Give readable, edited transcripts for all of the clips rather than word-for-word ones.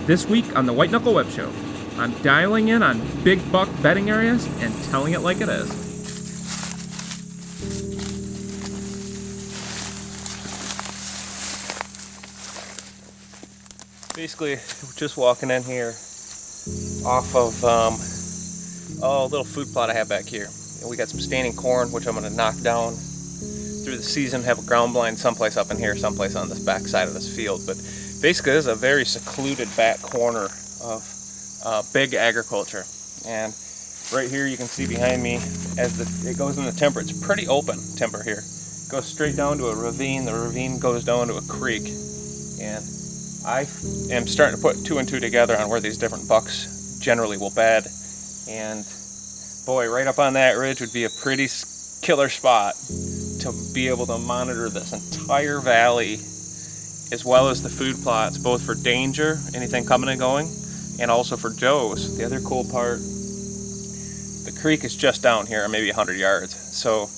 This week on the White Knuckle Web Show, I'm dialing in on big buck bedding areas and telling it like it is. Basically, just walking in here off of a little food plot I have back here. And we got some standing corn, which I'm going to knock down through the season, have a ground blind someplace up in here, someplace on this back side of this field. But basically, this is a very secluded back corner of big agriculture. And right here, you can see behind me, as it goes in the timber, it's pretty open timber here. It goes straight down to a ravine. The ravine goes down to a creek. And I am starting to put two and two together on where these different bucks generally will bed. And boy, right up on that ridge would be a pretty killer spot to be able to monitor this entire valley, as well as the food plots, both for danger, anything coming and going, and also for does. The other cool part, the creek is just down here, maybe 100 yards. So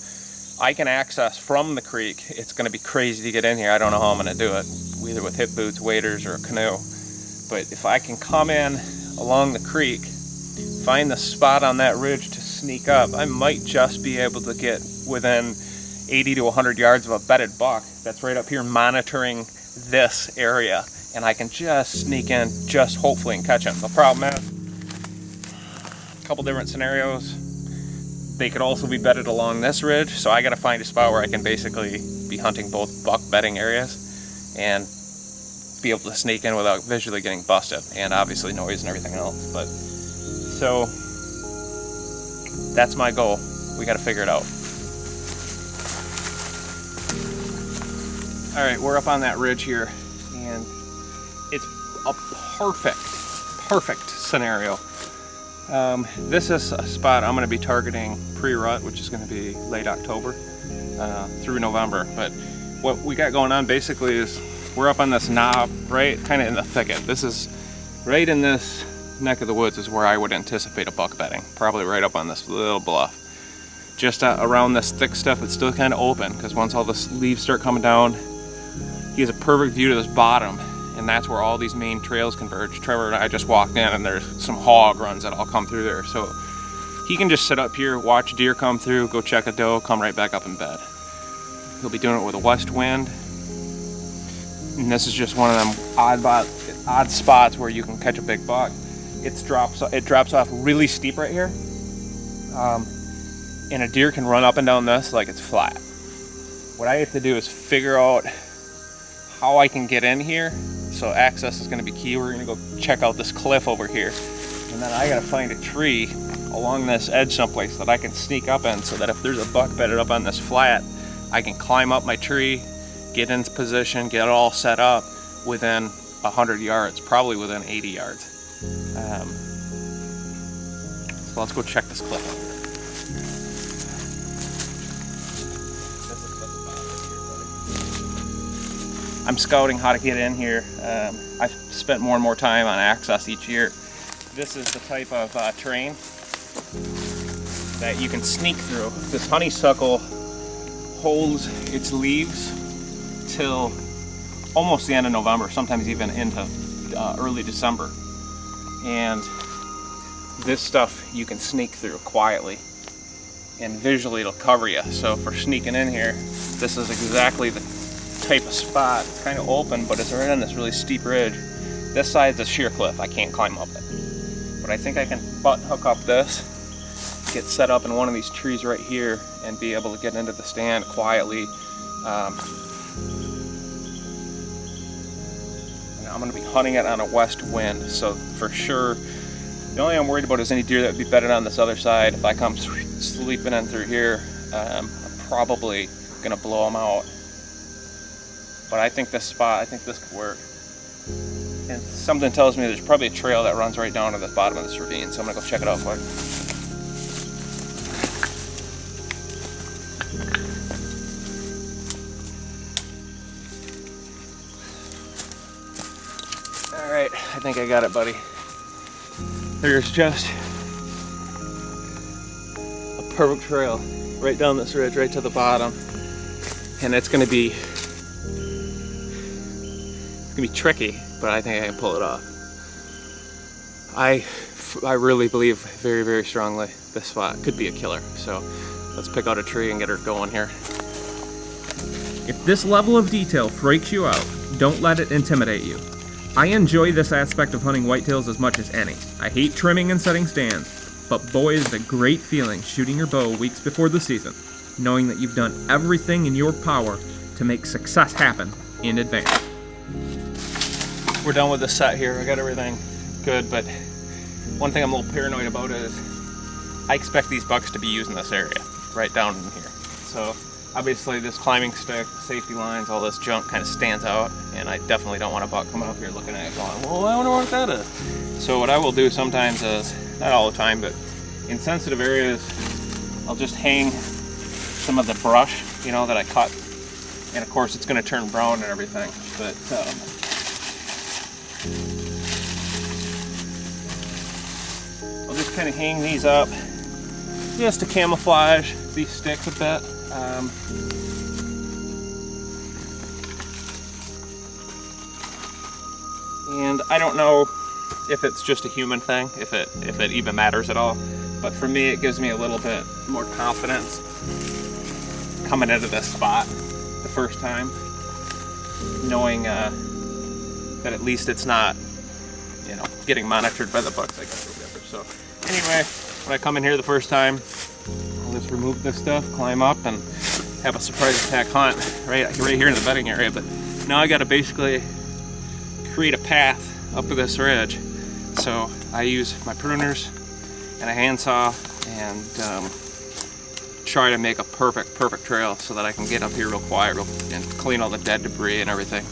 I can access from the creek. It's going to be crazy to get in here. I don't know how I'm going to do it, either with hip boots, waders, or a canoe. But if I can come in along the creek, find the spot on that ridge to sneak up, I might just be able to get within 80 to 100 yards of a bedded buck that's right up here monitoring this area, and I can just sneak in, just hopefully, and catch him. The problem is, a couple different scenarios. They could also be bedded along this ridge, so I got to find a spot where I can basically be hunting both buck bedding areas and be able to sneak in without visually getting busted, and obviously noise and everything else. But so that's my goal. We got to figure it out. All right, we're up on that ridge here, and it's a perfect scenario. This is a spot I'm going to be targeting pre-rut, which is going to be late October through November. But what we got going on basically is we're up on this knob, right, kind of in the thicket. This is right in this neck of the woods is where I would anticipate a buck bedding, probably right up on this little bluff. Just around this thick stuff, it's still kind of open, because once all the leaves start coming down, he has a perfect view to this bottom, and that's where all these main trails converge. Trevor and I just walked in, and there's some hog runs that all come through there. So he can just sit up here, watch deer come through, go check a doe, come right back up in bed. He'll be doing it with a west wind. And this is just one of them odd spots where you can catch a big buck. It drops off really steep right here. And a deer can run up and down this like it's flat. What I have to do is figure out how I can get in here. So access is going to be key. We're going to go check out this cliff over here. And then I got to find a tree along this edge someplace that I can sneak up in, so that if there's a buck bedded up on this flat, I can climb up my tree, get into position, get it all set up within 100 yards, probably within 80 yards. So let's go check this cliff out here. I'm scouting how to get in here. I've spent more and more time on access each year. This is the type of terrain that you can sneak through. This honeysuckle holds its leaves till almost the end of November, sometimes even into early December. And this stuff you can sneak through quietly, and visually it'll cover you. So for sneaking in here, this is exactly the type of spot. It's kind of open, but it's right on this really steep ridge. This side's a sheer cliff. I can't climb up it, but I think I can butt hook up this, get set up in one of these trees right here, and be able to get into the stand quietly. And I'm going to be hunting it on a west wind, so for sure the only thing I'm worried about is any deer that would be bedded on this other side. If I come sleeping in through here, I'm probably going to blow them out. But I think this spot, I think this could work. And something tells me there's probably a trail that runs right down to the bottom of this ravine, so I'm gonna go check it out quick. All right, I think I got it, buddy. There's just a perfect trail right down this ridge, right to the bottom. And it's gonna be tricky, but I think I can pull it off. I really believe very, very strongly this spot could be a killer. So let's pick out a tree and get her going here. If this level of detail freaks you out, don't let it intimidate you. I enjoy this aspect of hunting whitetails as much as any. I hate trimming and setting stands, but boy is it a great feeling shooting your bow weeks before the season, knowing that you've done everything in your power to make success happen in advance. We're done with the set here. I got everything good, but one thing I'm a little paranoid about is I expect these bucks to be using this area right down in here. So obviously this climbing stick, safety lines, all this junk kind of stands out, and I definitely don't want a buck coming up here looking at it going, well, I wonder what that is. So what I will do sometimes is, not all the time, but in sensitive areas, I'll just hang some of the brush, you know, that I cut. And of course it's going to turn brown and everything, but I'll just kind of hang these up just to camouflage these sticks a bit. And I don't know if it's just a human thing, if it even matters at all, but for me it gives me a little bit more confidence coming into this spot the first time, knowing that at least it's not, you know, getting monitored by the bucks, I guess, or whatever. So anyway, when I come in here the first time, I'll just remove this stuff, climb up, and have a surprise attack hunt right here in the bedding area. But now I got to basically create a path up to this ridge. So I use my pruners and a handsaw and try to make a perfect trail so that I can get up here real quiet and clean all the dead debris and everything.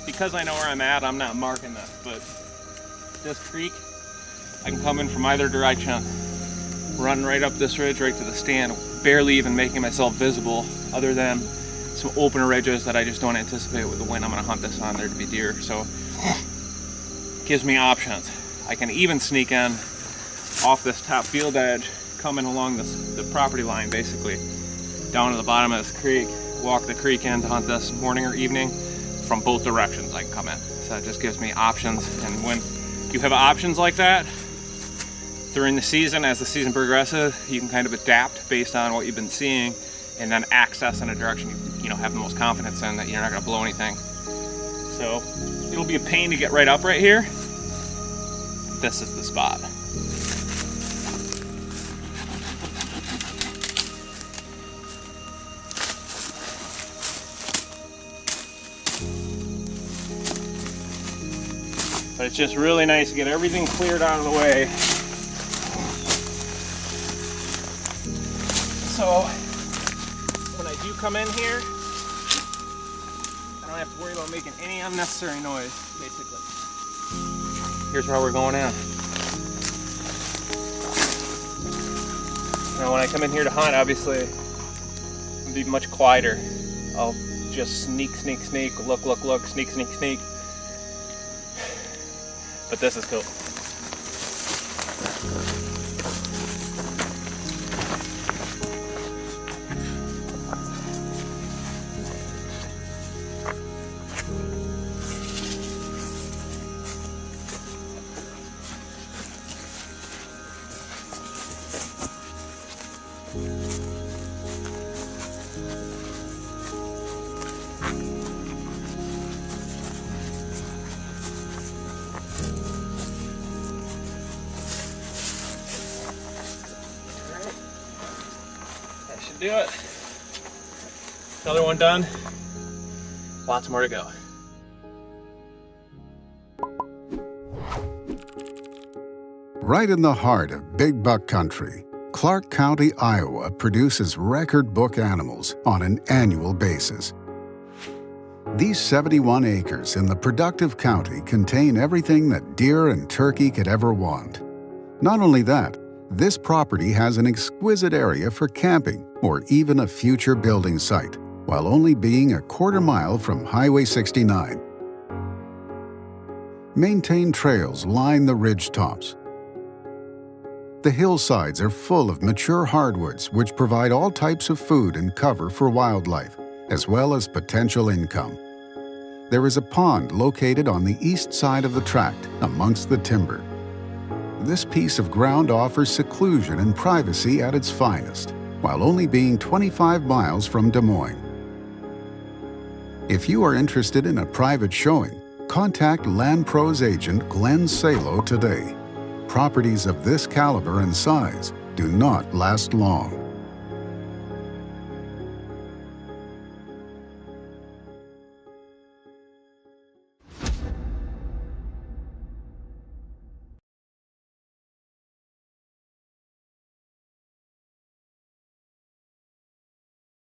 Because I know where I'm at, I'm not marking this, but this creek, I can come in from either direction, run right up this ridge, right to the stand, barely even making myself visible, other than some open ridges that I just don't anticipate with the wind I'm going to hunt this on there to be deer. So it gives me options. I can even sneak in off this top field edge, coming along the property line basically, down to the bottom of this creek, walk the creek in to hunt this morning or evening. From both directions I can come in. So it just gives me options, and when you have options like that during the season, as the season progresses, you can kind of adapt based on what you've been seeing and then access in a direction you know have the most confidence in, that you're not going to blow anything. So it'll be a pain to get right up right here. This is the spot. But it's just really nice to get everything cleared out of the way. So when I do come in here, I don't have to worry about making any unnecessary noise, basically. Here's where we're going in. Now when I come in here to hunt, obviously, it'll be much quieter. I'll just sneak, look, sneak. But this is cool. Do it. Another one done. Lots more to go. Right in the heart of big buck country, Clark County, Iowa produces record book animals on an annual basis. These 71 acres in the productive county contain everything that deer and turkey could ever want. Not only that, this property has an exquisite area for camping or even a future building site, while only being a quarter-mile from Highway 69. Maintained trails line the ridge tops. The hillsides are full of mature hardwoods which provide all types of food and cover for wildlife, as well as potential income. There is a pond located on the east side of the tract amongst the timber. This piece of ground offers seclusion and privacy at its finest, while only being 25 miles from Des Moines. If you are interested in a private showing, contact Land Pro's agent Glenn Salo today. Properties of this caliber and size do not last long.